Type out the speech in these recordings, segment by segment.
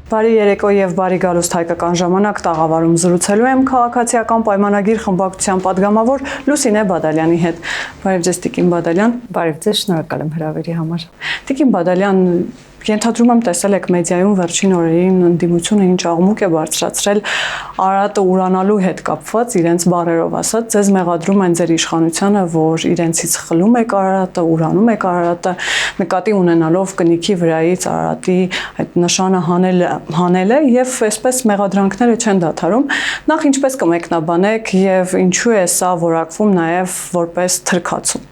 Բարի երեկո եւ բարի գալուստ հայկական ժամանակ տաղավարում զրուցելու եմ քաղաքացիական պայմանագիր խմբակցության падգամավոր Լուսինե Բադալյանի հետ։ Բարև ձեզ Տիկին Բադալյան։ Բարև ձեզ, շնորհակալ եմ հրավերի համար։ Տիկին Բադալյան, ենթադրում եմ տեսել եք մեդիայում վերջին օրերին ընդդիմությունը ինչ աղմուկ է բարձրացրել Արարատը ուրանալու հետ կապված, իրենց բառերով ասած, ձեզ մեղադրում են ձեր իշխանությանը, որ իրենցից խլում եք Արարատը, ուրանում եք Արարատը, նկատի ունենալով կնիքի վրայից Արարատի այդ նշանը հանելը եւ այսպես մեղադրանքները չեն դադարում։ Նախ ինչպես կմեկնաբանեք եւ ինչու է սա որակվում նաեւ որպես թրքացում։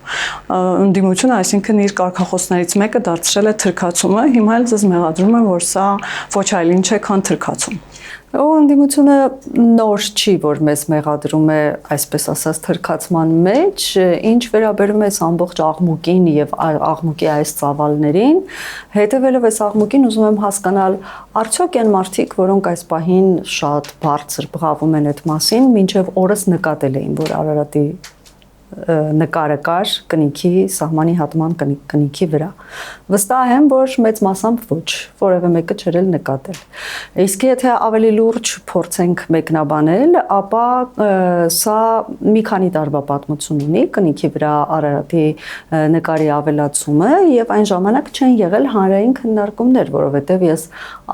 Ընդդիմությունը, այսինքն իր կարգախոսներից մեկը դարձրել է թրքացումը, հիմա էլ ձեզ մեղադրում են, որ սա ոչ այլ ինչ է, քան թրքացում։ Ընդդիմությունը նոր չի, որ մեզ մեղադրում է, այսպես ասած, թրքացման մեջ, ինչ վերաբերում է ամբողջ աղմուկին եւ աղմուկի այս ծավալներին, հետեւելով այս աղմուկին ուզում եմ հասկանալ, արդյոք այն մարդիկ, որոնք այս պահին շատ բարձր բղավում են այդ մասին, մինչեւ օրս նկատել էին, որ Արարատի նկարը կար կնիքի սահմանի հատման կնիքի վրա։ Վստահ եմ, որ մեծ մասամբ ոչ, որևէ մեկը չէր նկատել։ Իսկ եթե ավելի լուրջ փորձենք մեկնաբանել, ապա սա մի քանի տարվա պատմություն ունի կնիքի վրա Արարատի նկարի ավելացումը եւ այն ժամանակ չեն եղել հանրային քննարկումներ, որովհետեւ ես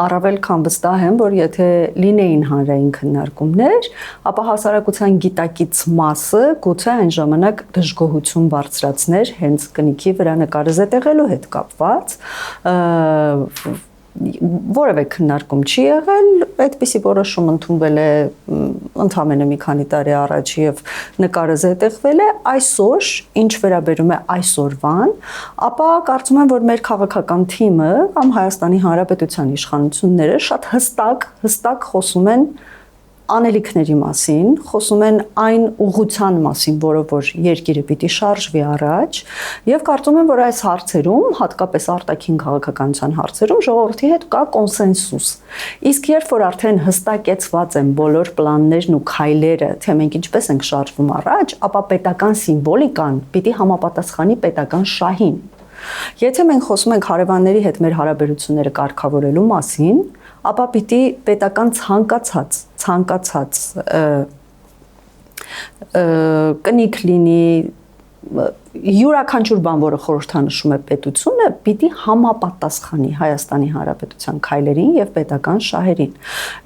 առավել քան վստահ եմ, որ եթե լինեին հանրային քննարկումներ, ապա հասարակության գիտակից մասը գուցե այն ժամանակ դժգոհություն բարձրացներ հենց կնիքի վրա նկարը զետեղելու հետ կապված, որևէ քննարկում չի եղել, այդպիսի որոշում ընդունվել է ընդամենը մի քանի տարի առաջ եւ նկարը զետեղվել է, այսօր ինչ վերաբերում է այսօրվան, ապա կարծում եմ, որ մեր քաղաքական թիմը կամ Հայաստանի Հանրապետության իշխանությունները շատ հստակ խոսում են անելիքների մասին, խոսում են այն ուղղության մասին, որով որ երկիրը պիտի շարժվի առաջ, եւ կարծում եմ, որ այս հարցերում, հատկապես արտաքին քաղաքականության հարցերում ժողովրդի հետ կա կոնսենսուս։ Իսկ երբ որ արդեն հստակեցված են բոլոր պլաններն ու քայլերը, թե մենք ինչպես ենք շարժվում առաջ, ապա պետական սիմվոլիկան պիտի համապատասխանի պետական շահին։ Եթե մենք խոսում ենք հարևանների հետ մեր հարաբերությունները կարգավորելու մասին, ապա պիտի պետական ցանկացած կնիք լինի, յուրաքանչյուր բան, որը խորհրդանշում է պետությունը, պիտի համապատասխանի Հայաստանի Հանրապետության քայլերին եւ պետական շահերին։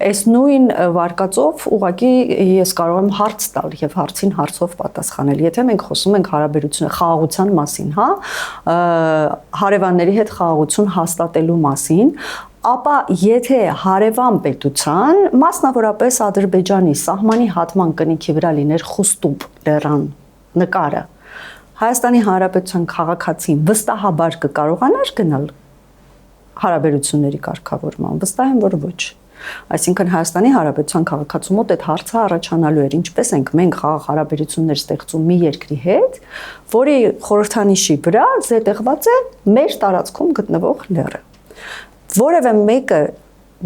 Այս նույն վարկածով ուղղակի ես կարող եմ հարց տալ եւ հարցին հարցով պատասխանել։ Եթե մենք խոսում ենք հարաբերությունը խաղաղության մասին, հարևանների հետ խաղաղություն հաստատելու մասին, ապա եթե հարևան պետության, մասնավորապես Ադրբեջանի սահմանի հատման կնիքի վրա լիներ խուստուպ լեռան նկարը, Հայաստանի Հանրապետության քաղաքացին վստահաբար կկարողանար գնալ հարաբերությունների կարգավորման, վստահ եմ, որ ոչ։ Այսինքն Հայաստանի Հանրապետության քաղաքացու մոտ այդ հարցը առաջանալու էր, ինչպես ենք մենք խաղաղ հարաբերություններ ստեղծում մի երկրի հետ, որի խորհրդանիշի վրա զետեղված է մեր տարածքում գտնվող լեռը։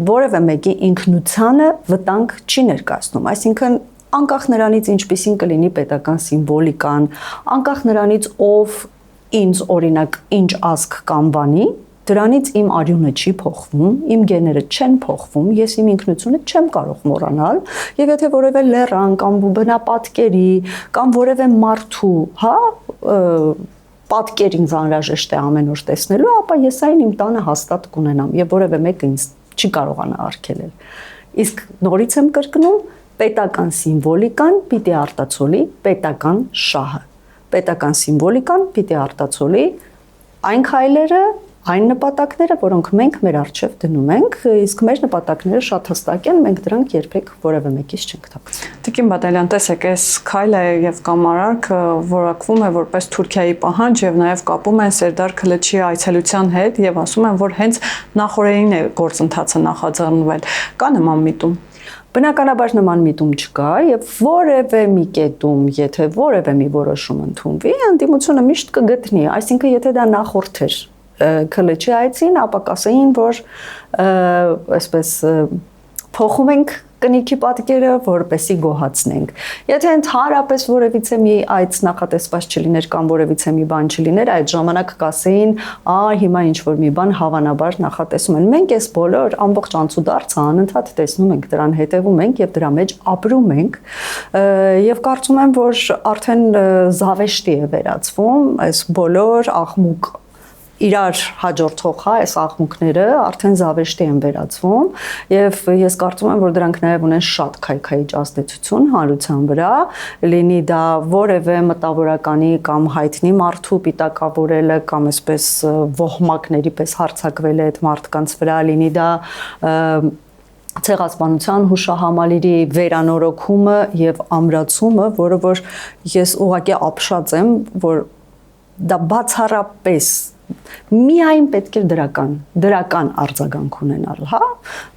Որևէ մեկի ինքնությանը վտանգ չի ներկայացնում, այսինքն անկախ նրանից ինչպիսին կլինի պետական սիմվոլիկան, անկախ նրանից ով ինձ օրինակ ինչ ազգ կամ բանի, դրանից իմ արյունը չի փոխվում, իմ գեները չեն փոխվում, ես իմ ինքնությունը չեմ կարող մոռանալ, եւ եթե որևէ լեռան կամ բնապատկերի կամ որևէ մարդու, պատկեր ինձ անհրաժեշտ է ամեն օր տեսնելու, ապա ես այն իմ տանը հաստատ կունենամ եւ որևէ մեկը ինձ չի կարողանա արգելել։ Իսկ նորից եմ կրկնում, պետական սիմվոլիկան պիտի արտացոլի պետական շահը։ Պետական սիմվոլիկան պիտի արտացոլի այն քայլերը, այն նպատակները, որոնք մենք մեր առջև դնում ենք, իսկ մեր նպատակները շատ հստակ են, մենք դրանք երբեք որևէ մեկից չենք թաքցնում։ Տիկին Բադալյան, տեսեք, այս քայլը եւ կամ արարքը որակվում է որպես Թուրքիայի պահանջ եւ նաեւ կապում են Սերդար Քլիչի այցելության հետ եւ ասում են, որ հենց նախորդին է գործընթացը նախաձեռնվել։ Կա նման միտում։ Բնականաբար նման միտում չկա եւ որևէ մի կետում, եթե որևէ մի որոշում ընդունվի, ընդդիմությունը միշտ կգտնի, այսինքն եթե դա նախորդ էր Քլիչի այցին, ապա կասեին, որ այսպես փոխում ենք կնիքի պատկերը, որպեսի գոհացնենք։ Եթե ընդհանրապես որևիցե մի այց նախատեսված չլիներ կամ որևիցե մի բան չլիներ, այդ ժամանակ կասեին, հիմա ինչ որ մի բան հավանաբար նախատեսում են։ Մենք այս բոլոր ամբողջ անցուդարձը անընդհատ տեսնում ենք, դրան հետևում ենք եւ դրա մեջ ապրում ենք եւ կարծում եմ, որ արդեն զավեշտի է վերածվում այս բոլոր աղմուկ իրար հաջորդող այս աղմուկները արդեն զավեշտի են վերածվում եւ ես կարծում եմ, որ դրանք նաեւ ունեն շատ քայքայիչ ազդեցություն հանրության վրա, լինի դա որևէ մտավորականի կամ հայտնի մարդու պիտակավորելը կամ այսպես ոհմակների պես հարձակվելը այդ մարդկանց վրա, լինի դա ցեղասպանության հուշահամալիրի վերանորոգումը եւ ամրացումը, որը որ ես ուղղակի ապշած եմ, որ դա բացառապես միայն պետք է դրական արձագանք ունենալ, հա,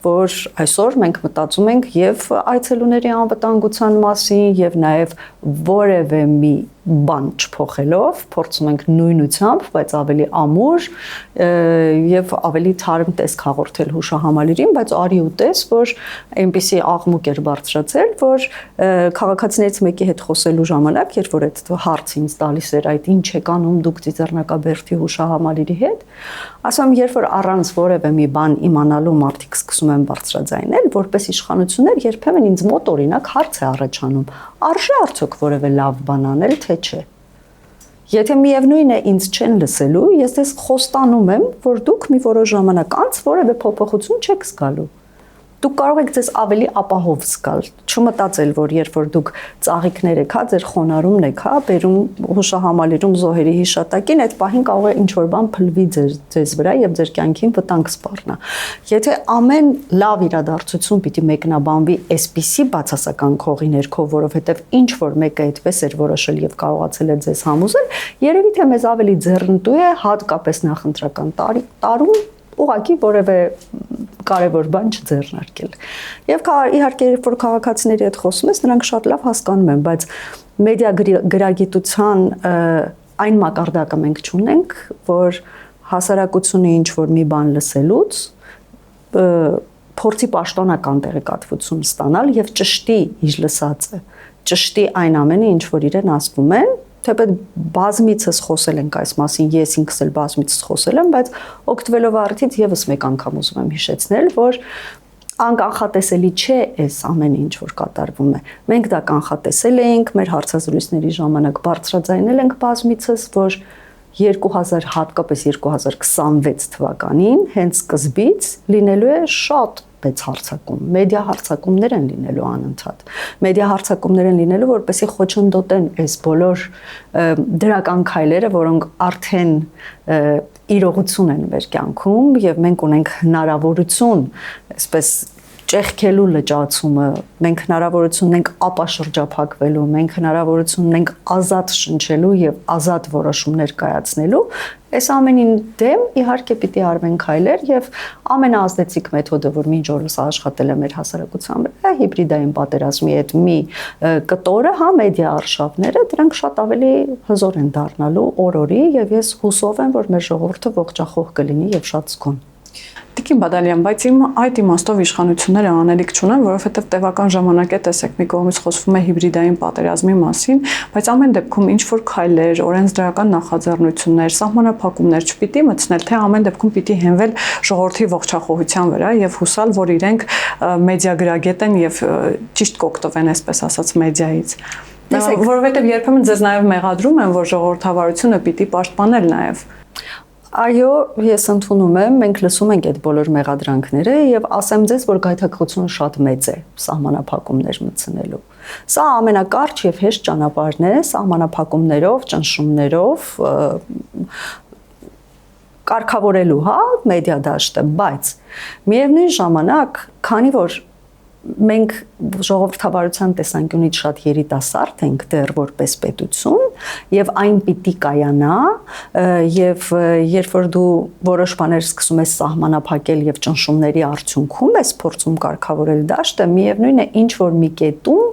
որ այսօր մենք մտածում ենք եւ այցելուների անվտանգության մասին եւ նաեւ որևէ մի բան չփոխելով, փորձում ենք նույնությամբ, բայց ավելի ամուր եւ ավելի թարմ տեսք հաղորդել հուշահամալիրին, բայց արի ու տես, որ այնպիսի աղմուկ էր բարձրացել, որ քաղաքացիներից մեկի հետ խոսելու ժամանակ, երբ որ այդ հարցը ինձ տալիս էր, այդ ինչ եք անում դուք Ծիծեռնակաբերդի հուշահամալիրի հետ, ասում եմ, երբ որ առանց որևէ մի բան իմանալու մարդիկ սկսում են բարձրաձայնել, որպես իշխանություններ երբեմն ինձ մոտ օրինակ հարց է առաջանում, արժե արդյոք որևէ լավ բան անել, թե չէ։ Եթե միևնույն է ինձ չեն լսելու, ես դες խոստանում եմ, որ դուք մի որոշ ժամանակ անց որևէ փոփոխություն չեք զգալու։ Դուք կարող եք ձեզ ավելի ապահով զգալ, չմտածել, որ երբ որ դուք ծաղիկներ եք, հա, ձեր խոնարհումն եք, հա, բերում հուշահամալիրում զոհերի հիշատակին, այդ պահին կարող է ինչ-որ բան փլվի ձեզ վրա եւ ձեր կյանքին վտանգ սպառնա։ Եթե ամեն լավ իրադարձություն պիտի մեկնաբանվի այսպիսի բացասական քողի ներքո, որովհետեւ ինչ որ մեկը այդպես էր որոշել եւ կարողացել է ձեզ համոզել, երևի թե մեզ ավելի ձեռնտու է հատկապես նախընտրական տարում ուղղակի որևէ կարևոր բան չձեռնարկել։ Եվ իհարկե, երբ որ քաղաքացիների հետ խոսում ես, նրանք շատ լավ հասկանում են, բայց մեդիա գրագիտության այն մակարդակը մենք չունենք, որ հասարակությունը ինչ որ մի բան լսելուց փորձի պաշտոնական տեղեկատվություն ստանալ եւ ճշտի իր լսածը, ճշտի այն ամենը, ինչ որ իրեն ասվում են, թեպետ բազմիցս խոսել ենք այս մասին, ես ինքս էլ բազմիցս խոսել եմ, բայց օգտվելով առիթից եւս մեկ անգամ ուզում եմ հիշեցնել, որ անկանխատեսելի չէ այս ամենը, ինչ որ կատարվում է։ Մենք դա կանխատեսել էինք, մեր հարցազրույցների ժամանակ բարձրաձայնել ենք բազմիցս, որ 2000 հատկապես 2026 թվականին հենց սկզբից լինելու է շատ մեծ հարցակում, մեդիա հարցակումներ են լինելու անընդհատ։ Մեդիա հարցակումներ են լինելու, որպեսզի խոչընդոտեն այս բոլոր դրական քայլերը, որոնք արդեն իրողություն են մեր կյանքում եւ մենք ունենք հնարավորություն, այսպես ճեղքելու լճացումը, մենք հնարավորություն ունենք ապաշրջափակվելու, մենք հնարավորություն ունենք ազատ շնչելու եւ ազատ որոշումներ կայացնելու, այս ամենին դեմ իհարկե պիտի արվեն քայլեր եւ ամենաազդեցիկ մեթոդը, որ մինչ օրս աշխատել է մեր հասարակության վրա, հիբրիդային պատերազմի այդ մի կտորը, հա, մեդիա արշավները, դրանք շատ ավելի հզոր են դառնալու օր-օրի եւ ես հուսով եմ, որ մեր ժողովուրդը ողջախոհ կլինի եւ շատ զգոն։ Տիկին Բադալյան, բայց այդ իմաստով իշխանությունները անելիք չունեն, որովհետև տևական ժամանակ է տեսեք մի կողմից խոսվում է հիբրիդային պատերազմի մասին, բայց ամեն դեպքում ինչ որ քայլեր, օրենսդրական նախաձեռնություններ, սահմանափակումներ չպիտի մտցնել, թե ամեն դեպքում պիտի հենվել ժողովրդի ողջախոհության վրա եւ հուսալ, որ իրենք մեդիա գրագետ են եւ ճիշտ կօգտվեն, այսպես ասած, մեդիայից։ Որովհետև երբեմն ձեզ նաեւ մեղադրում են, որ ժողովրդավարությունը պիտի պաշտպանել նաեւ։ Այո, ես ընդունում եմ, մենք լսում ենք այդ բոլոր մեղադրանքները եւ ասեմ ձեզ, որ գայթակղությունը շատ մեծ է սահմանափակումներ մտցնելու։ Սա ամենակարճ եւ հեշտ ճանապարհն է սահմանափակումներով, ճնշումներով կարգավորելու, հա, մեդիա դաշտը, բայց միևնույն ժամանակ, քանի որ մենք ժողովրդավարության տեսանկյունից շատ երիտասարդ ենք դեռ որպես պետություն եւ այն պիտի կայանա եւ երբ որ դու որոշ բաներ սկսում ես սահմանափակել եւ ճնշումների արդյունքում ես փորձում կարգավորել դաշտը, միևնույն է ինչ որ մի կետում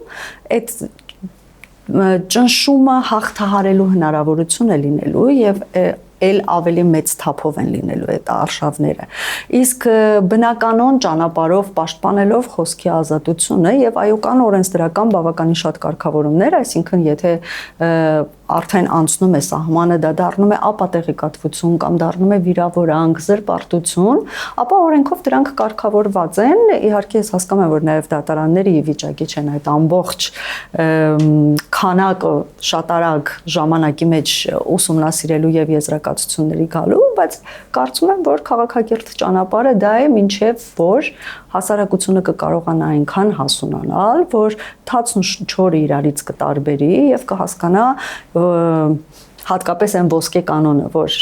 այդ ճնշումը հաղթահարելու հնարավորություն է լինելու եւ էլ ավելի մեծ թափով են լինելու այդ արշավները։ Իսկ բնականon ճանապարհով պաշտպանելով խոսքի ազատությունը եւ այո կան օրենսդրական բավականին շատ կարգավորումներ, այսինքն եթե արդեն անցնում է սահմանը, դա դառնում է ապատեղեկատվություն կամ դառնում է վիրավորանք, զրպարտություն, ապա օրենքով դրանք կարգավորված են։ Իհարկե ես հասկանում եմ, որ նաև դատարանները ի վիճակի չեն այդ ամբողջ քանակը շատ արագ ժամանակի մեջ ուսումնասիրելու եւ եզրակացությունների գալու, բայց կարծում եմ, որ քաղաքակիրթ ճանապարհը դա է, մինչեւ որ հասարակությունը կկարողանա այնքան հասունանալ, որ 14-ը իրարից կտարբերի եւ կհասկանա հատկապես այն ոսկե կանոնը, որ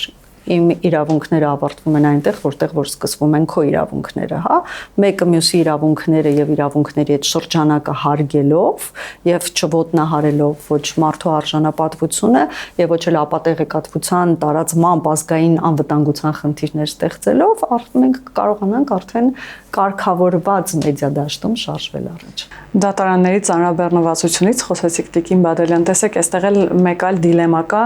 իմ իրավունքները ավարտվում են այնտեղ, որտեղ որ սկսվում են քո իրավունքները, հա, մեկը մյուսի իրավունքները եւ իրավունքների այդ շրջանակը հարգելով եւ չոտնահարելով ոչ մարդու արժանապատվությունը եւ ոչ էլ ապատեղեկատվության տարածման ազգային անվտանգության խնդիրներ ստեղծելով, մենք կարողանանք արդեն կարգավորված մեդիա դաշտում շարժվել առաջ։ Դատարանների ծանրաբեռնվածությունից խոսեցիք Տիկին Բադելյան, տեսեք, այստեղ էլ մեկ այլ դիլեմա կա,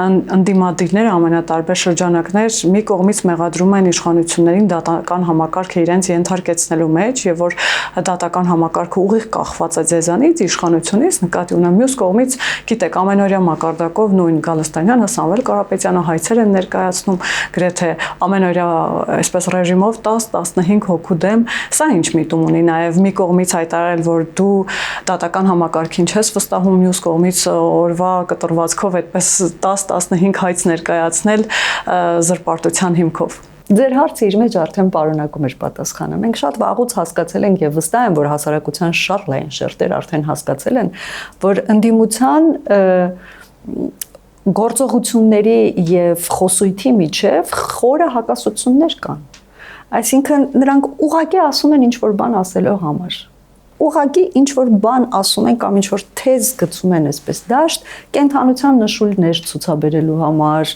ընդդիմադիրները ամենատարբեր շրջանակներ մի կողմից մեղադրում են իշխանություններին դատական համակարգը իրենց ենթարկեցնելու մեջ եւ որ դատական համակարգը ուղիղ կախված է ձեզանից, իշխանությունից, նկատի ունեմ մյուս կողմից, գիտեք, ամենօրյա մակարդակով նույն Գալստանյանը, Սամվել Կարապետյանը հայցեր են ներկայացնում, գրեթե ամենօրյա այսպես ռեժիմով 10-15 հոգու դեմ, սա ինչ միտում ունի, նաեւ մի կողմից հայտարարել, որ դու դատական համակարգին չես վստահում, մյուս կողմից օրվա կտրվածքով այդպես 10-15 հայց ներկայացնել զրպարտության հիմքով։ Ձեր հարցը իր մեջ արդեն պարունակում էր պատասխանը։ Մենք շատ վաղուց հասկացել ենք եւ վստահ եմ, որ հասարակության շատ լայն շերտեր արդեն հասկացել են, որ ընդդիմության գործողությունների եւ խոսույթի միջև խորը հակասություններ կան։ Այսինքն նրանք ուղղակի ասում են ինչ որ բան ասելու համար։ Ուղղակի ինչ որ բան ասում են կամ ինչ որ թեզ գցում են այսպես դաշտ կենթանության նշույլներ ցուցաբերելու համար,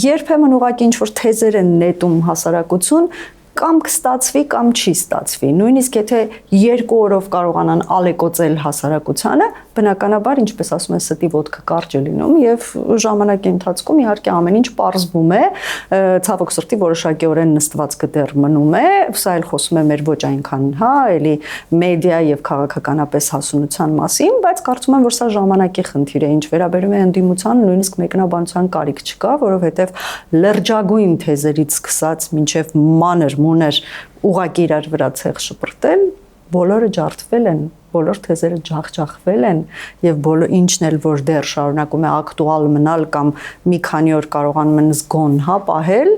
երբեմն ուղղակի ինչ որ թեզեր են նետում հասարակություն կամ կստացվի կամ չի ստացվի։ Նույնիսկ եթե 2 օրով կարողանան ալեկոծել հասարակությանը, բնականաբար, ինչպես ասում են, ստի ոտքը կարճ է լինում եւ ժամանակի ընթացքում իհարկե ամեն ինչ պարզվում է, ցավոք սրտի որոշակիորեն նստվածքը դեռ մնում է, սա էլ խոսում է մեր ոչ այնքան, հա, էլի մեդիա եւ քաղաքականապես հասունության մասին, բայց կարծում եմ, որ սա ժամանակի խնդիր է, ինչ վերաբերում է ընդդիմության, նույնիսկ մեկնաբանության կարիք չկա, որովհետեւ լրջագույն թեզերից սկսած մինչեւ մանր մուներ ուղղակի իրար վրա ցեղ շպրտել, բոլորը ջարդվել են, բոլոր թեզերը ջախջախվել են եւ բոլոր ինչն էլ որ դեռ շարունակում է ակտուալ մնալ կամ մի քանի օր կարողանում են զգոն, հա, պահել,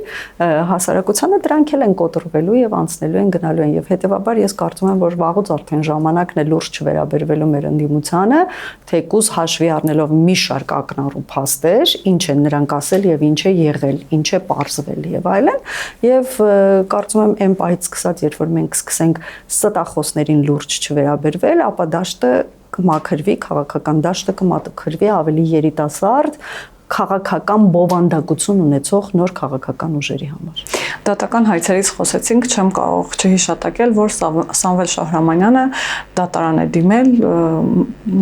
հասարակությանը դրանք էլ են կոտրվելու եւ անցնելու են, գնալու են եւ հետեւաբար ես կարծում եմ, որ վաղուց արդեն ժամանակն է լուրջ չվերաբերվելու մեր ընդդիմությանը, թեկուզ հաշվի առնելով մի շարք ակնառու փաստեր, ինչ են նրանք ասել եւ ինչ է եղել, ինչ է պարզվել եւ այլն, եւ կարծում եմ այն պահից սկսած, երբ որ մենք սկսենք ստախոսներին լուրջ չվերաբերվել, ապա դաշտը կմաքրվի, քաղաքական դաշտը կմաքրվի ավելի երիտասարդ, քաղաքական բովանդակություն ունեցող նոր քաղաքական ուժերի համար։ Դատական հայցերից խոսեցինք, չեմ կարող չհիշատակել, որ Սամվել Շահրամանյանը դատարան է դիմել,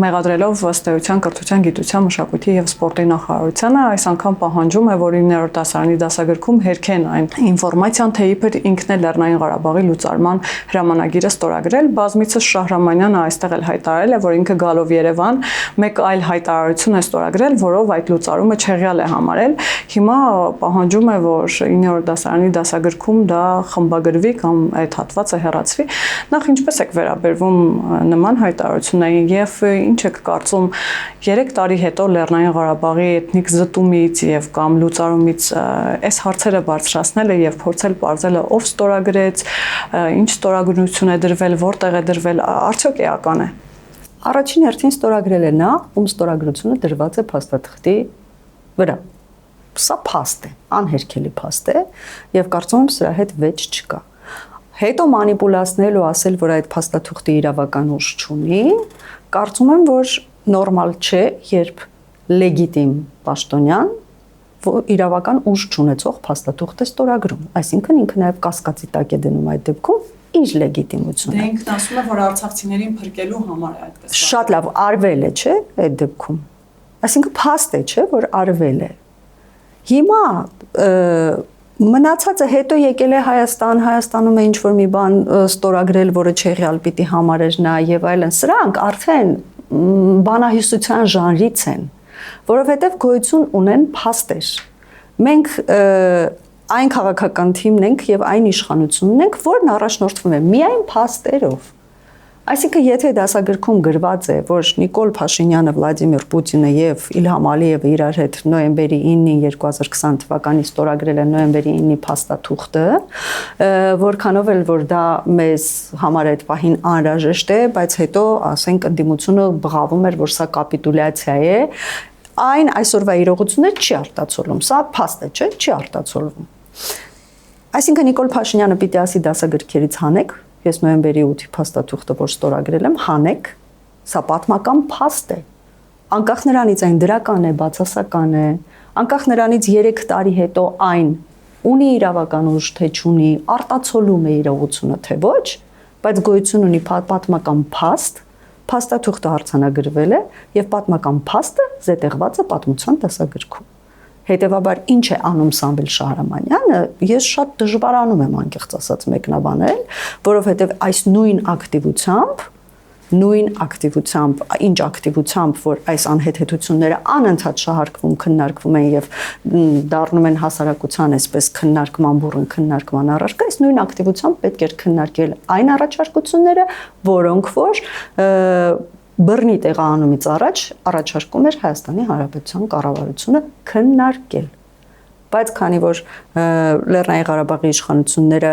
մեղադրելով ըստ էության կրթության, գիտության, մշակույթի եւ սպորտի նախարարությանը, այս անգամ պահանջում է, որ 9-րդ դասարանի դասագրքում հերքեն այն ինֆորմացիան, թե իբր ինքն է Լեռնային Ղարաբաղի լուծարման հրամանագիրը ստորագրել, բազմիցս Շահրամանյանը այստեղ էլ հայտարարել է, որ ինքը գալով Երևան մեկ այլ հայտարարություն է ստորագրել, որով այդ լուծարումը չեղյալ է համարել։ Հիմա պահանջում է, որ 9-րդ դասարանի դասագրքում դա խմբագրվի կամ այդ հատվածը հեռացվի։ Նախ ինչպես եք վերաբերվում նման հայտարարություններին եւ ինչ եք կարծում 3 տարի հետո Լեռնային Ղարաբաղի էթնիկ զտումից եւ կամ լուծարումից այս հարցերը բարձրացնելը եւ փորձել պարզելը ով ստորագրեց, ինչ ստորագրություն է դրվել, որտեղ է դրվել, արդյոք էական է։ Առաջին հերթին ստորագրել է նա, ում ստորագրությունը դրված է փաստաթղթի վրա։ Սա փաստ է, անհերքելի փաստ է եւ կարծում եմ սրա հետ վեճ չկա։ Հետո մանիպուլացնել ու ասել, որ այդ փաստաթղթի իրավական ուժ չունի, կարծում եմ, որ նորմալ չէ, երբ լեգիտիմ պաշտոնյան իրավական ուժ չունեցող փաստաթուղթ է ստորագրում, այսինքն ինքը նաեւ կասկածի տակ է դնում այդ դեպքում իր լեգիտիմությունը։ Դե ինքն ասում է, որ արցախցիներին փրկելու համար է այդպես։ Շատ լավ, արվել է, չէ՞, այդ դեպքում։ Այսինքն փաստ է, չէ, որ արվել է։ Հիմա մնացածը հետո եկել է Հայաստանում է ինչ-որ մի բան ստորագրել, որը չեղյալ պիտի համարեր նա եւ այլն։ Սրանք արդեն բանահյուսության ժանրից են, որովհետեւ գոյություն ունեն փաստեր։ Մենք այն քաղաքական թիմն ենք եւ այն իշխանությունն ենք, որն առաջնորդվում է միայն փաստերով։ Այսինքն, եթե դասագրքում գրված է, որ Նիկոլ Փաշինյանը, Վլադիմիր Պուտինը եւ Իլհամ Ալիևը իրար հետ նոյեմբերի 9-ին 2020 թվականին ստորագրել են նոյեմբերի 9-ի փաստաթուղթը, որքանով էլ որ դա մեզ համար այդ պահին անհրաժեշտ է, բայց հետո, ասենք, ընդդիմությունը բղավում էր, որ սա կապիտուլյացիա է, այն այսօրվա իրողությունները չի արտացոլում, սա փաստ է, չէ՞, չի արտացոլվում։ Այսինքն Նիկոլ Փաշինյանը պիտի ասի դասագրքերից հանեք, ես նոյեմբերի 8-ի փաստաթուղթը որ ստորագրել եմ, հանեք, սա պատմական փաստ է։ Անկախ նրանից այն դրական է, բացասական է, անկախ նրանից 3 տարի հետո այն ունի իրավական ուժ, թե չունի, արտացոլում է իրողությունը, թե ոչ, բայց գոյություն ունի պատմական փաստ, փաստաթուղթը արձանագրվել է եւ պատմական փաստը զետեղված է պատմության դասագրքում։ Հետևաբար ինչ է անում Սամվել Շահրամանյանը, ես շատ դժվարանում եմ անկեղծ ասած մեկնաբանել, որովհետև այս նույն ակտիվությամբ, ինչ ակտիվությամբ, որ այս անհեթեթությունները անընդհատ շահարկվում, քննարկվում են եւ դառնում են հասարակության այսպես քննարկման բուռն քննարկման առարկա, այս նույն ակտիվությամբ պետք էր քննարկել այն առաջարկությունները, որոնք որ բռնի տեղահանումից առաջ առաջարկում էր Հայաստանի Հանրապետության կառավարությունը քննարկել։ Բայց քանի որ Լեռնային Ղարաբաղի իշխանությունները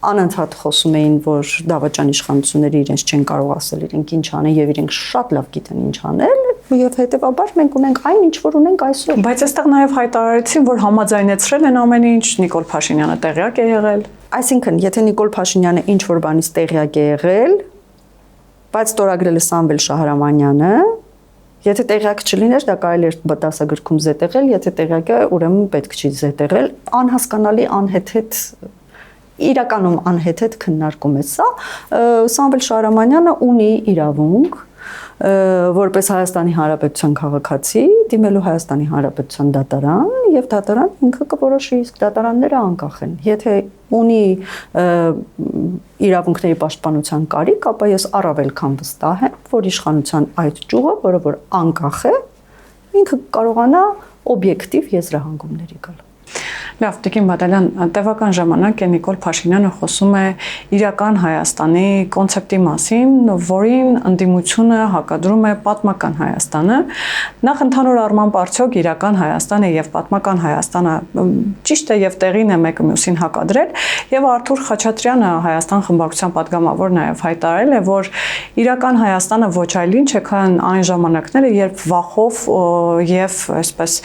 անընդհատ խոսում էին, որ դավաճան իշխանությունները իրենց չեն կարող ասել իրենք ինչ անեն եւ իրենք շատ լավ գիտեն ինչ անել, եւ հետեւաբար մենք ունենք այն ինչ որ ունենք այսօր։ Բայց այստեղ նաեւ հայտարարեցին, որ համաձայնեցրել են ամեն ինչ, Նիկոլ Փաշինյանը տեղյակ է եղել։ Այսինքն, եթե Նիկոլ Փաշինյանը ինչ որ բանից տեղյակ է եղել, բայց ստորագրել է Սամվել Շահրամանյանը, եթե տեղյակ չլիներ, դա կարելի էր դասագրքում զետեղել, եթե տեղյակ է, ուրեմն պետք չի զետեղել, անհասկանալի, անհեթեթ, իրականում անհեթեթ քննարկում է սա, Սամվել Շահրամանյանը ունի իրավունք որպես Հայաստանի Հանրապետության քաղաքացի դիմելու Հայաստանի Հանրապետության դատարան եւ դատարան ինքը կորոշի, իսկ դատարանները անկախ են։ Եթե ունի իրավունքների պաշտպանության կարիք, ապա ես առավել քան վստահ եմ, որ իշխանության այդ ճյուղը, որը որ անկախ է, ինքը կարողանա օբյեկտիվ եզրահանգումների գալ։ Լավ, Տիկին Բադալյան, տևական ժամանակ է Նիկոլ Փաշինյանը խոսում է իրական Հայաստանի կոնցեպտի մասին, որին ընդդիմությունը հակադրում է պատմական Հայաստանը։ Նախ ընդհանուր առմամբ արդյոք իրական Հայաստանը եւ պատմական Հայաստանը ճիշտ է եւ տեղին է մեկը մյուսին հակադրել, եւ Արթուր Խաչատրյանը Հայաստան խմբակցության պատգամավոր նաեւ հայտարարել է, որ իրական Հայաստանը ոչ այլ ինչ է, քան այն ժամանակները, երբ վախով եւ այսպես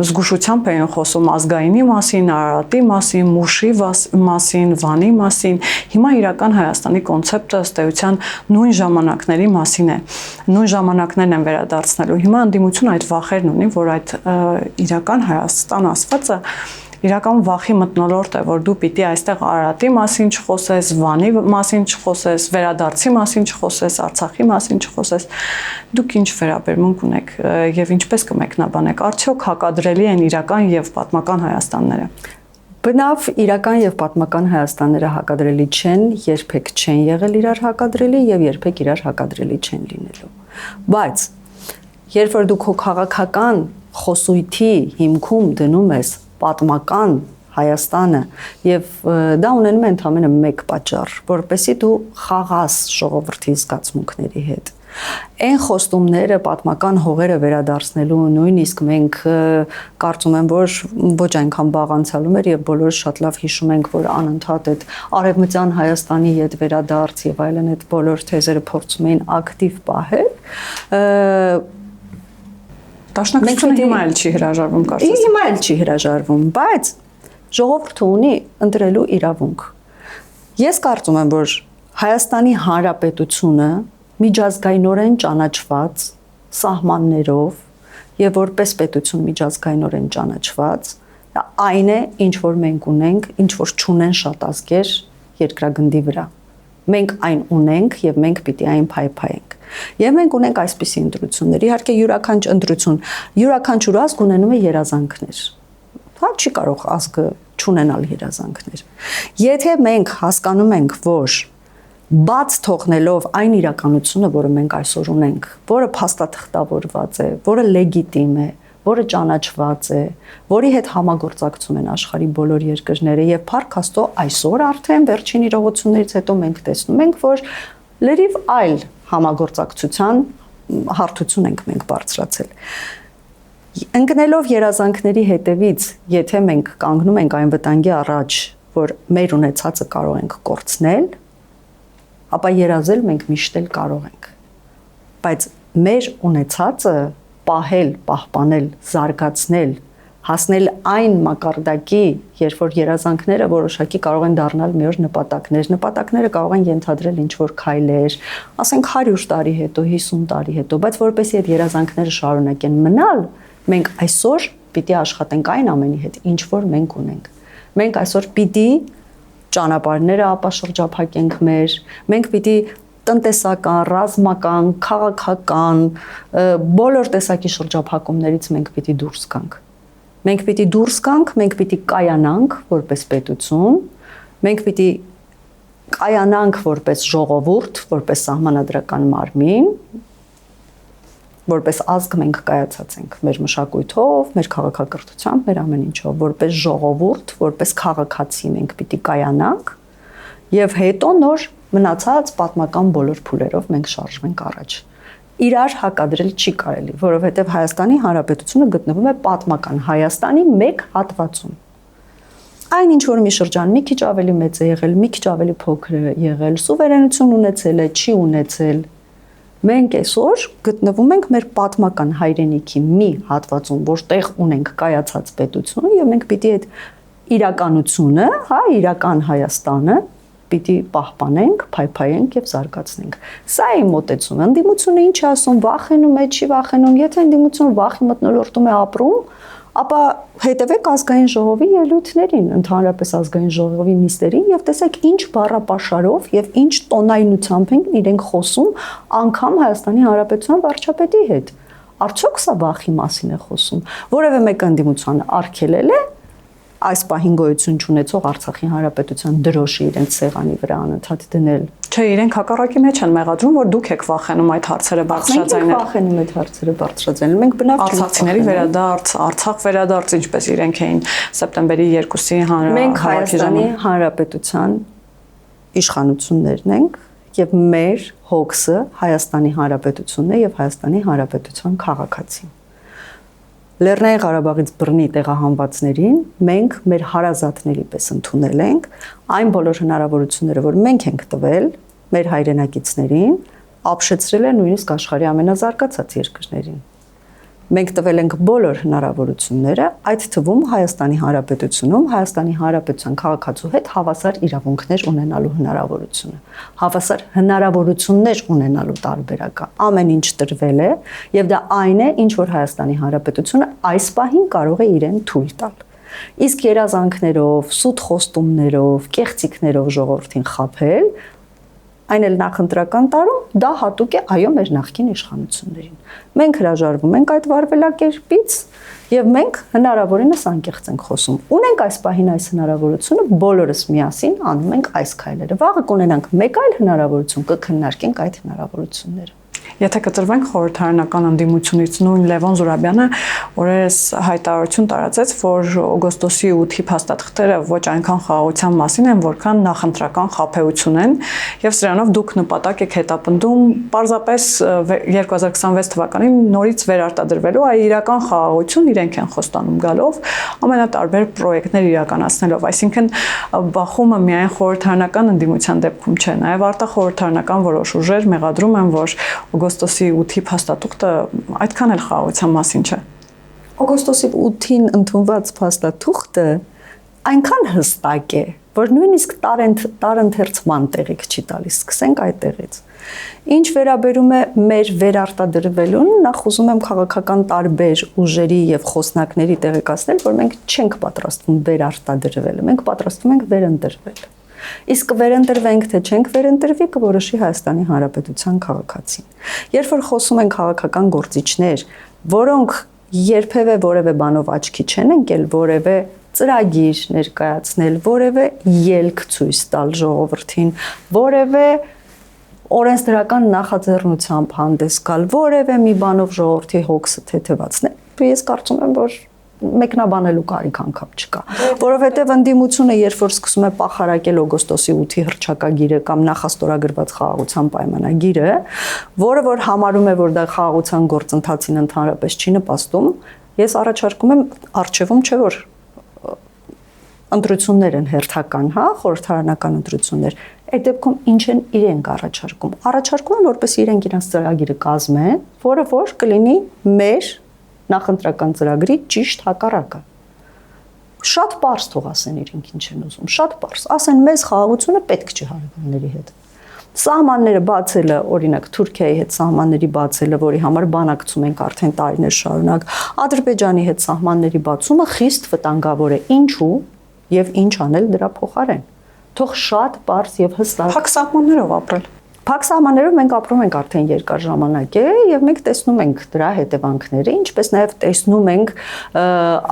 զգուշությամբ էին խոսում ազգայինի մասին, Արարատի մասին, Մուշի մասին, Վանի մասին, հիմա իրական Հայաստանի կոնցեպտը ըստ էության նույն ժամանակների մասին է։ Նույն ժամանակներն են վերադարձնելու։ Հիմա ընդդիմությունը այդ վախերն ունի, որ այդ իրական Հայաստան ասվածը իրական վախի մթնոլորտ է, որ դու պիտի այստեղ Արարատի մասին չխոսես, Վանի մասին չխոսես, վերադարձի մասին չխոսես, Արցախի մասին չխոսես։ Դուք ինչ վերաբերմունք ունեք եւ ինչպես կմեկնաբանեք, արդյոք հակադրելի են իրական եւ պատմական Հայաստանները։ Բնավ իրական եւ պատմական Հայաստանները հակադրելի չեն, երբեք չեն եղել իրար հակադրելի եւ երբեք իրար հակադրելի չեն լինելու։ Բայց երբ որ դու քո քաղաքական խոսույթի հիմքում դնում ես պատմական Հայաստանը եւ դա ունենում է ընդհանրապես մեկ պատճառ, որպեսզի դու խաղաս ժողովրդի զգացմունքների հետ։ Այն խոստումները պատմական հողերը վերադարձնելու նույնիսկ մենք կարծում եմ, որ ոչ այնքան բաղ անցյալում էր եւ բոլորը շատ լավ հիշում ենք, որ անընդհատ այդ արևմտյան Հայաստանի հետ վերադարձ եւ այլն այդ բոլոր թեզերը փորձում էին ակտիվ պահել։ Դաշնակցությունը հիմա էլ չի հրաժարվում, կարծես։ Հիմա էլ չի հրաժարվում, բայց ժողովուրդը ունի ընտրելու իրավունք։ Ես կարծում եմ, որ Հայաստանի Հանրապետությունը միջազգայինորեն ճանաչված սահմաններով եւ որպես պետություն միջազգայինորեն ճանաչված, այն է, ինչ որ մենք ունենք, ինչ որ չունեն շատ ազգեր երկրագնդի վրա։ Մենք այն ունենք եւ մենք պիտի այն փայփայենք։ Եվ մենք ունենք այսպիսի ընտրություններ։ Իհարկե յուրաքանչյուր ընտրություն, յուրաքանչյուր ազգ ունենում է երազանքներ։ հա չի կարող ազգը չունենալ երազանքներ։ Եթե մենք հասկանում ենք, որ բաց թողնելով այն իրականությունը, որը մենք այսօր ունենք, որը փաստաթղթավորված է, որը լեգիտիմ է, որը ճանաչված է, որի հետ համագործակցում են աշխարհի բոլոր երկրները եւ փառք Աստծո այսօր արդեն վերջին իրողություններից հետո մենք տեսնում ենք, որ լրիվ այլ համագործակցության հարթություն ենք մենք բարձրացել։ Ընկնելով երազանքների հետևից, եթե մենք կանգնում ենք այն վտանգի առաջ, որ մեր ունեցածը կարող ենք կորցնել, ապա երազել մենք միշտ էլ կարող ենք։ Բայց մեր ունեցածը պահել, պահպանել, զարգացնել, հասնել այն մակարդակի, երբ որ երազանքները որոշակի կարող են դառնալ մի օր նպատակներ, նպատակները կարող են ենթադրել ինչ-որ քայլեր, ասենք 100 տարի հետո, 50 տարի հետո, բայց որպեսզի այդ երազանքները շարունակեն մնալ, մենք այսօր պիտի աշխատենք այն ամենի հետ, ինչ որ մենք ունենք։ Մենք այսօր պիտի ճանապարհները ապաշրջափակենք մենք պիտի տնտեսական, ռազմական, քաղաքական, բոլոր տեսակի շրջափակումներից մենք պիտի դուրս գանք։ Մենք պիտի դուրս գանք, մենք պիտի կայանանք որպես պետություն, մենք պիտի կայանանք որպես ժողովուրդ, որպես սահմանադրական մարմին, որպես ազգ մենք կայացած ենք մեր մշակույթով, մեր քաղաքակրթությամբ, մեր ամեն ինչով, որպես ժողովուրդ, որպես քաղաքացի մենք պիտի կայանանք եւ հետո նոր մնացած պատմական բոլոր փուլերով մենք շարժվենք առաջ։ Իրար հակադրել չի կարելի, որովհետեւ Հայաստանի Հանրապետությունը գտնվում է պատմական Հայաստանի մեկ հատվածում։ Այն ինչ որ մի շրջան մի քիչ ավելի մեծ է եղել, մի քիչ ավելի փոքր է եղել, սուվերենություն ունեցել է, չի ունեցել։ Մենք այսօր գտնվում ենք մեր պատմական հայրենիքի մի հատվածում, որտեղ ունենք կայացած պետություն եւ մենք պիտի այդ իրականությունը, հա, իրական Հայաստանը պիտի պահպանենք, փայփայենք եւ զարգացնենք։ Սա է մոտեցումը։ Ընդդիմությունը ինչ է ասում, վախենում է, չի վախենում, եթե ընդդիմությունը վախի մթնոլորտում է ապրում, ապա հետևեք ազգային ժողովի ելույթներին, ընդհանրապես ազգային ժողովի նիստերին եւ տեսեք ինչ բառապաշարով եւ ինչ տոնայնությամբ են իրենք խոսում անգամ Հայաստանի Հանրապետության վարչապետի հետ։ Արդյոք սա վախի մասին է խոսում։ Որևէ մեկ ընդդիմությունը արգելել է այս պահին գոյություն չունեցող Արցախի Հանրապետության դրոշը իրենց սեղանի վրա անընդհատ դնել։ Չէ, իրենք հակառակի մեջ են մեղադրում, որ դուք եք վախենում այդ հարցերը բարձրաձայնել։ Մենք վախենում այդ հարցերը բարձրաձայնել։ Մենք բնավ արցախցիների վերադարձ, Արցախ վերադարձ, ինչպես իրենք էին սեպտեմբերի 2-ի Մենք Հայաստանի Հանրապետության իշխանություններն ենք եւ մեր հոգսը Հայաստանի Հանրապետությունն է եւ Հայաստանի Հանրապետության քաղաքացին։ Լեռնային Ղարաբաղից բռնի տեղահանվածներին մենք մեր հարազատների պես ընդունել ենք այն բոլոր հնարավորությունները, որ մենք ենք տվել մեր հայրենակիցներին, ապշեցրել է նույնիսկ աշխարհի ամենազարգացած երկրներին։ Մենք տվել ենք բոլոր հնարավորությունները, այդ թվում Հայաստանի Հանրապետությունում Հայաստանի Հանրապետության քաղաքացու հետ հավասար իրավունքներ ունենալու հնարավորությունը, հավասար հնարավորություններ ունենալու տարբերակը։ Ամեն ինչ տրվել է, եւ դա այն է, ինչ որ Հայաստանի Հանրապետությունը այս պահին կարող է իրեն թույլ տալ։ Իսկ երազանքներով, սուտ խոստումներով, կեղծիքներով ժողովրդին խաբել այն էլ նախընտրական տարում դա հատուկ է այո մեր նախկին իշխանություններին։ Մենք հրաժարվում ենք այդ վարվելակերպից եւ մենք հնարավորինս անկեղծ ենք խոսում։ Ունենք այս պահին այս հնարավորությունը, բոլորս միասին անում ենք այս քայլերը։ Վաղը կունենանք մեկ այլ հնարավորություն, կքննարկենք այդ հնարավորությունները։ Եթե կտրվենք խորհրդարանական ընդդիմությունից, նույն Լևոն Զուրաբյանը օրերս հայտարարություն տարածեց, որ օգոստոսի 8-ի փաստաթղթերը ոչ այնքան խաղաղության մասին են, որքան նախընտրական խաբեություն են, եւ սրանով դուք նպատակ եք հետապնդում պարզապես 2026 թվականին նորից վերարտադրվելու այ իրական խաղաղություն իրենք են խոստանում գալով ամենատարբեր պրոյեկտներ իրականացնելով, այսինքն բախումը միայն խորհրդարանական ընդդիմության դեպքում չէ, նաեւ արտախորհրդարանական որոշ ուժեր մեղադրում են, որ օգոստոսի 8-ի փաստաթուղթը այդքան էլ խաղաղության մասին չէ։ Օգոստոսի 8-ին ընդունված փաստաթուղթը այնքան հստակ է, որ նույնիսկ տարընթերցման տեղիք չի տալիս, սկսենք այդտեղից։ Ինչ վերաբերում է մեր վերարտադրվելուն, նախ ուզում եմ քաղաքական տարբեր ուժերի եւ խոսնակների տեղեկացնել, որ մենք չենք պատրաստվում վերարտադրվել, մենք պատրաստվում ենք վերընտրվել։ Իսկ վերընտրվենք թե չենք վերընտրվի կորոշի Հայաստանի Հանրապետության քաղաքացին։ Երբ որ խոսում են քաղաքական գործիչներ, որոնք երբևէ որևէ բանով աչքի չեն ընկել, որևէ ծրագիր ներկայացնել, որևէ ելք ցույց տալ ժողովրդին, որևէ օրենսդրական նախաձեռնությամբ հանդես գալ, որևէ մի բանով ժողովրդի հոգսը թեթևացնել։ Ես կարծում եմ, որ մեկնաբանելու կարիք անգամ չկա, որովհետև ընդդիմությունը երբ որ սկսում է պախարակել օգոստոսի 8-ի հռչակագիրը կամ նախաստորագրված խաղաղության պայմանագիրը, որը որ համարում է, որ դա խաղաղության գործընթացին ընդհանրապես չի նպաստում, ես առաջարկում եմ արժևում չէ որ ընտրություններ են հերթական, հա, խորհրդարանական ընտրություններ։ Այդ դեպքում ինչ են իրենք առաջարկում։ Առաջարկում են, որպես իրենք իրենց ծրագիրը կազմեն, որը որ կլինի մեր նախընտրական ծրագրի ճիշտ հակառակը։ Շատ պարզ թող ասեն իրենք ինչ են ուզում, շատ պարզ։ Ասեն մեզ խաղաղությունը պետք չի հարևանների հետ։ Սահմանները բացելը, օրինակ Թուրքիայի հետ սահմանների բացելը, որի համար բանակցում ենք արդեն տարիներ շարունակ, Ադրբեջանի հետ սահմանների բացումը խիստ վտանգավոր է։ Ինչու եւ ինչ անել դրա փոխարեն։ Թող շատ պարզ եւ հստակ։ Փակ սահմաններով ապրել։ Փակ սահմաններով մենք ապրում ենք արդեն երկար ժամանակ է եւ մենք տեսնում ենք դրա հետևանքները, ինչպես նաեւ տեսնում ենք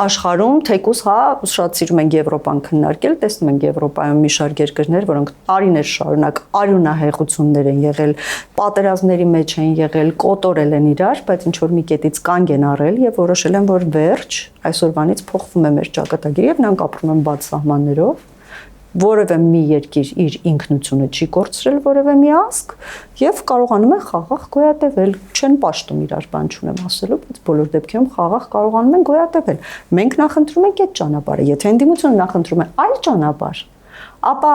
աշխարհում, թեկուզ հա շատ սիրում ենք Եվրոպան քննարկել, տեսնում ենք Եվրոպայում մի շարք երկրներ, որոնք տարիներ շարունակ արյունահեղություններ են եղել, պատերազմների մեջ են եղել, կոտորել են իրար, բայց ինչ որ մի կետից կանգ են առել եւ որոշել են, որ վերջ այսօրվանից փոխվում է մեր ճակատագիրը եւ նրանք ապրում են բաց սահմաններով։ Որևէ մի երկիր իր ինքնությունը չի կորցրել որևէ մի ազգ եւ կարողանում է խաղաղ գոյատևել, չեն պաշտում իրար բան չունեմ ասելու, բայց բոլոր դեպքերում խաղաղ կարողանում են գոյատևել։ Մենք նախընտրում ենք այդ ճանապարհը, եթե ընդդիմությունը նախընտրում է այլ ճանապարհ, ապա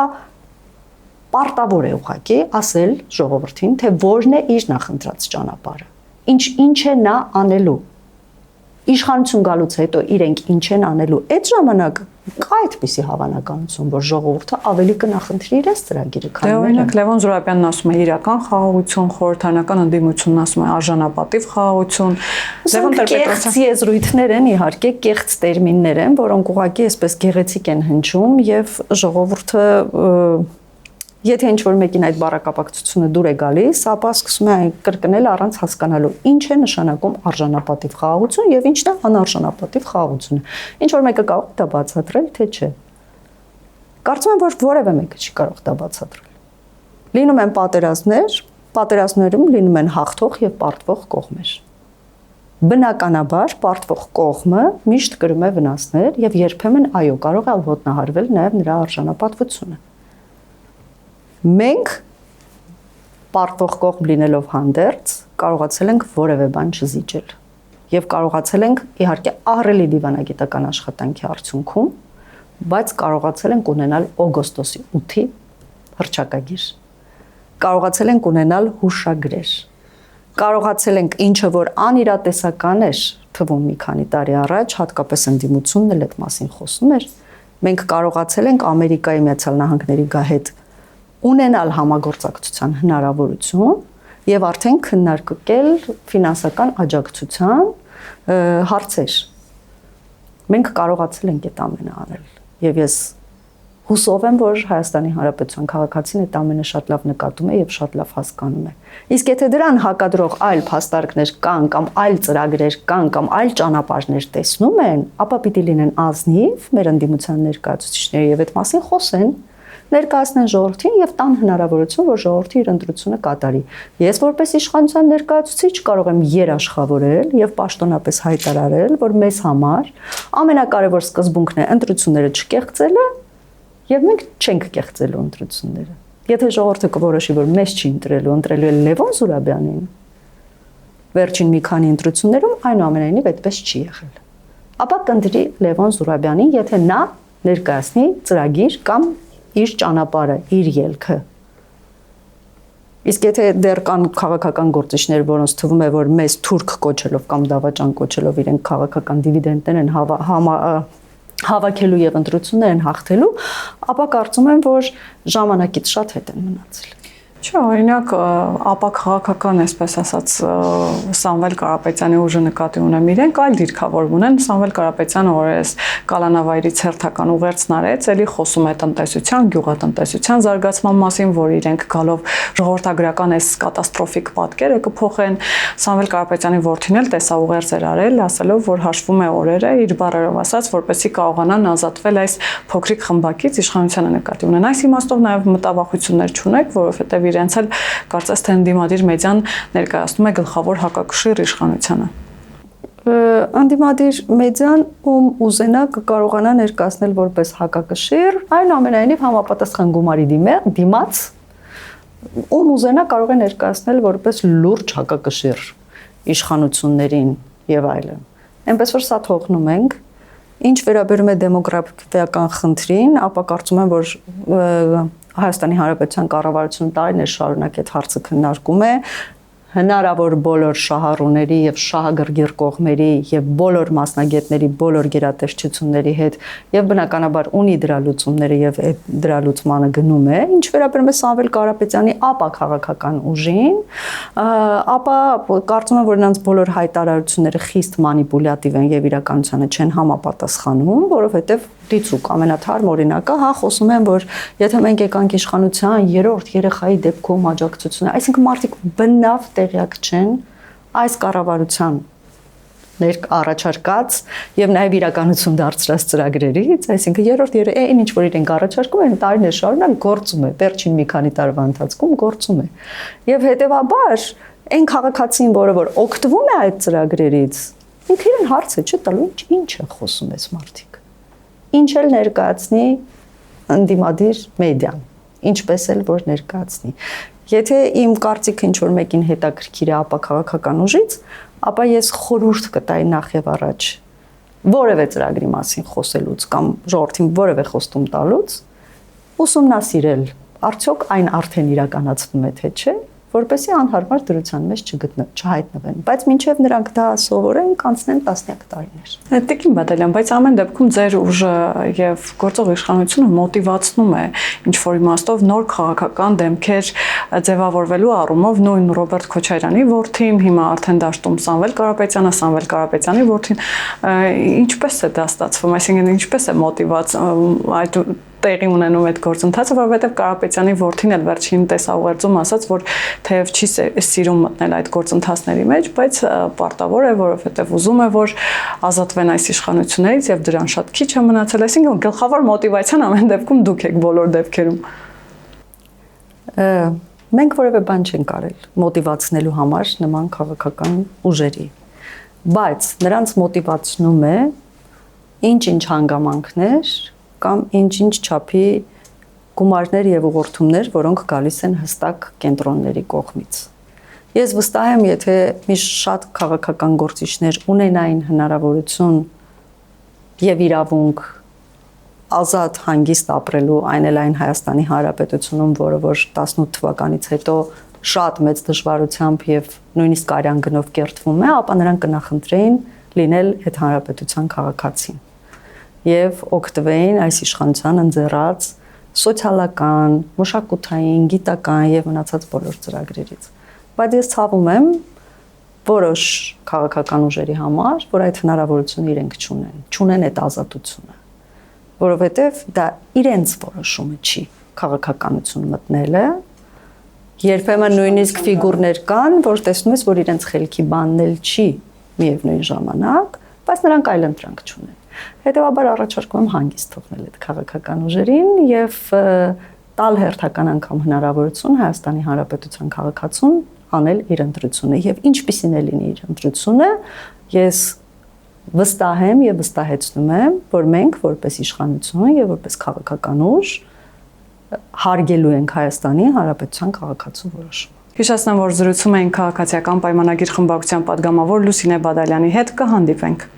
պարտավոր է ուղղակի ասել ժողովրդին, թե որն է իր նախընտրած ճանապարհը։ Ինչ է նա անելու։ Իշխանություն գալուց հետո իրենք ինչ են անելու։ Այդ ժամանակ կա այդպիսի հավանականություն, որ ժողովուրդը ավելի կնախընտրի իրենց ծրագիրը, քան մերը։ Օրինակ Լևոն Զուրաբյանն ասում է իրական խաղաղություն, խորհրդարանական ընդդիմությունն ասում է արժանապատիվ խաղաղություն։ Լևոն Տեր-Պետրոսյանը եզրույթներ են, իհարկե, կեղծ տերմիններ են, որոնք ուղղակի այսպես գեղեցիկ են հնչում եւ ժողովուրդը եթե ինչ-որ մեկին այդ բառակապակցությունը դուր է գալիս, ապա սկսում է կրկնել առանց հասկանալու ինչ է նշանակում արժանապատիվ խաղաղություն եւ ինչն է անարժանապատիվ խաղաղությունը։ Ինչ-որ մեկը կարող է դա բացատրել, թե չէ։ Կարծում եմ, որ որևէ մեկը չի կարող դա բացատրել։ Լինում են պատերազմներ, պատերազմներում լինում են հաղթող եւ պարտվող կողմեր։ Բնականաբար պարտվող կողմը միշտ կրում է վնասներ եւ երբեմն այո, կարող է ոտնահարվել նաեւ նրա արժանապատվությունը։ Մենք պարտվող կողմ լինելով հանդերձ կարողացել ենք որևէ բան չզիջել եւ կարողացել ենք իհարկե ահռելի դիվանագիտական աշխատանքի արդյունքում, բայց կարողացել ենք ունենալ օգոստոսի 8-ի հռչակագիր, կարողացել ենք ունենալ հուշագրեր, կարողացել ենք ինչը որ անիրատեսական էր թվում մի քանի տարի առաջ, հատկապես ընդդիմությունն էլ այդ մասին խոսում էր, մենք կարողացել ենք Ամերիկայի Միացյալ Նահանգների հետ ունենալ համագործակցության հնարավորություն եւ արդեն քննարկել ֆինանսական աջակցության հարցեր։ Մենք կարողացել ենք այդ ամենը անել եւ ես հուսով եմ, որ Հայաստանի Հանրապետության քաղաքացին այդ ամենը շատ լավ նկատում է եւ շատ լավ հասկանում է։ Իսկ եթե դրան հակադրող այլ փաստարկներ կան կամ այլ ծրագրեր կան կամ այլ ճանապարհներ տեսնում են, ապա պիտի լինեն ազնիվ մեր ընդդիմության ներկայացուցիչները եւ այդ մասին խոսեն, ներկայացնեն ժողովրդին եւ տան հնարավորություն, որ ժողովրդը իր ընտրությունը կատարի։ Ես որպես իշխանության ներկայացուցիչ կարող եմ երաշխավորել եւ պաշտոնապես հայտարարել, որ մեզ համար ամենակարևոր սկզբունքն է ընտրությունները չկեղծելը եւ մենք չենք կեղծելու ընտրությունները։ Եթե ժողովուրդը կորոշի, որ մեզ չի ընտրելու, ընտրելու է Լևոն Զուրաբյանին, վերջին մի քանի ընտրություններում այնուամենայնիվ այդպես չի եղել։ Ապա կընտրի Լևոն Զուրաբյանին, եթե նա ներկայացնի ծրագիր կամ իր ճանապարհը, իր ելքը։ Իսկ եթե դեռ կան քաղաքական գործիչներ, որոնց թվում է, որ մեզ թուրք կոչելով կամ դավաճան կոչելով իրենք քաղաքական դիվիդենդներ են հավաքելու եւ ընտրություններ են հաղթելու, ապա կարծում եմ, որ ժամանակից շատ հետ են մնացել։ Չէ, օրինակ ապա քաղաքական, այսպես ասած, Սամվել Կարապետյանի ուժը նկատի ունեմ իրենք այլ դիրքավորում ունեն։ Սամվել Կարապետյանը օրես կալանավայրից հերթական ուղերձն արեց, էլի խոսում է տնտեսության, գյուղատնտեսության զարգացման մասին, որ իրենք գալով ժողովրդագրական այս կատաստրոֆիկ պատկերը կփոխեն։ Սամվել Կարապետյանի որդին էլ տեսա ուղերձ էր արել, ասելով, որ հաշվում է օրերը, իր բառերով ասած, որպեսզի կարողանան ազատվել այս փոքրիկ խմբակից իշխանությանը նկատի ունեն։ Այս իմաստով նաև մտավախություններ չունեք, որովհետև իրենց էլ կարծես թե ընդդիմադիր մեդիան ներկայացնում է գլխավոր հակակշիռ իշխանությանը։ Անդիմադիր մեդիան ում ուզենա կկարողանա ներկայացնել որպես հակակշիռ, այնուամենայնիվ համապատասխան գումարի դիմաց ում ուզենա կարող է ներկայացնել որպես լուրջ հակակշիռ իշխանություններին եւ այլն։ Այնպես որ սա թողնում ենք, ինչ վերաբերում է դեմոգրաֆիական խնդրին, ապա կարծում եմ, որ Հայաստանի Հանրապետության կառավարությունը տարիներ շարունակ այդ հարցը քննարկում է, հնարավոր բոլոր շահառուների եւ շահագրգիռ կողմերի եւ բոլոր մասնագետների, բոլոր գերատեսչությունների հետ եւ բնականաբար ունի դրա լուծումները եւ այդ դրա լուծմանը գնում է։ Ինչ վերաբերում է Սամվել Կարապետյանի ապա քաղաքական ուժին, ապա կարծում եմ, որ նրանց բոլոր հայտարարությունները խիստ մանիպուլյատիվ են եւ իրականությանը չեն համապատասխանում, որովհետեւ դիցուկ ամենաթարմ օրինակը, խոսում են, որ եթե մենք եկանք իշխանության երրորդ երեխայի դեպքում աջակցությունը, այսինքն մարդիկ բնավ տեղյակ չեն այս կառավարության առաջարկած եւ նաեւ իրականություն դարձրած ծրագրերից, այսինքն երրորդ այն ինչ որ իրենք առաջարկում են տարիներ շարունակ գործում է, վերջին մի քանի տարվա ընթացքում գործում է։ Եվ հետեւաբար այն քաղաքացին, որը որ օգտվում է այդ ծրագրերից, ինքը իրեն հարց է չտալու, ինչ է խոսում այս մարդիկ։ Ինչ էլ ներկայացնի ընդդիմադիր մեդիան, ինչպես էլ որ ներկայացնի։ Եթե իմ կարծիքը ինչ որ մեկին հետաքրքիր է ապա քաղաքական ուժից, ապա ես խորհուրդ կտայի նախ եւ առաջ որևէ ծրագրի մասին խոսելուց կամ ժողովրդին որևէ խոստում տալուց ուսումնասիրել, արդյոք այն արդեն իրականացվում է թե չէ, որպեսզի անհարմար դրության մեջ չհայտնվեն, բայց մինչև նրանք դա սովորեն, կանցնեն տասնյակ տարիներ։ Տիկին Բադալյան, բայց ամեն դեպքում ձեր ուժը եւ գործող իշխանությունը մոտիվացնում է ինչ որ իմաստով նոր քաղաքական դեմքեր ձևավորվելու առումով նույն Ռոբերտ Քոչարյանի որդին, հիմա արդեն դաշտում Սամվել Կարապետյանը, Սամվել Կարապետյանի որդին, ինչպես է դա ստացվում, այսինքն ինչպես է այդ տեղի ունենում այդ գործընթացը, որովհետև Կարապետյանի որդին էլ վերջին տեսաուղերձում ասաց, որ թեև չի սիրում մտնել այդ գործընթացների մեջ, բայց պարտավոր է, որովհետև ուզում է, որ ազատվեն այս իշխանություններից եւ դրան շատ քիչ է մնացել, այսինքն գլխավոր մոտիվացիան ամեն դեպքում դուք եք բոլոր դեպքերում։ Մենք որևէ բան չենք արել մոտիվացնելու համար նման քաղաքական ուժերի, բայց նրանց մոտիվացնում է ինչ-ինչ հանգամանքներ կամ ինչ-ինչ չափի գումարներ եւ ուղղորդումներ, որոնք գալիս են հստակ կենտրոնների կողմից։ Ես վստահ եմ, եթե մի շատ քաղաքական գործիչներ ունենային հնարավորություն եւ իրավունք ազատ հանգիստ ապրելու այն էլ այն Հայաստանի Հանրապետությունում, որը որ 18 թվականից հետո շատ մեծ դժվարությամբ եւ նույնիսկ արյան գնով կերտվում է, ապա նրանք կնախընտրեին լինել այդ հանրապետության քաղաքացին եւ օգտվեին այս իշխանության ընձեռած սոցիալական, մշակութային, գիտական եւ մնացած բոլոր ծրագրերից։ Բայց ես ցավում եմ որոշ քաղաքական ուժերի համար, որ այդ հնարավորությունը իրենք չունեն այդ ազատությունը, որովհետեւ դա իրենց որոշումը չի քաղաքականություն մտնելը, երբեմն նույնիսկ ֆիգուրներ կան, որ տեսնում ես, որ իրենց խելքի բանն էլ չի միևնույն ժամանակ, բայց նրանք այլ ընտրանք չունեն։ Հետևաբար առաջարկում եմ հանգիստ թողնել այդ քաղաքական ուժերին եւ տալ հերթական անգամ հնարավորություն Հայաստանի Հանրապետության քաղաքացուն անել իր ընտրությունը եւ ինչպիսին է լինի իր ընտրությունը, ես վստահ եմ եւ վստահեցնում եմ, որ մենք որպես իշխանություն եւ որպես քաղաքական ուժ հարգելու ենք Հայաստանի Հանրապետության քաղաքացու որոշումը։ Հիշեցնեմ, որ զրուցում էինք քաղաքացիական պայմանագիր խմբակցության պատգամավոր Լուսինե Բադալյանի հետ, կհանդիպենք։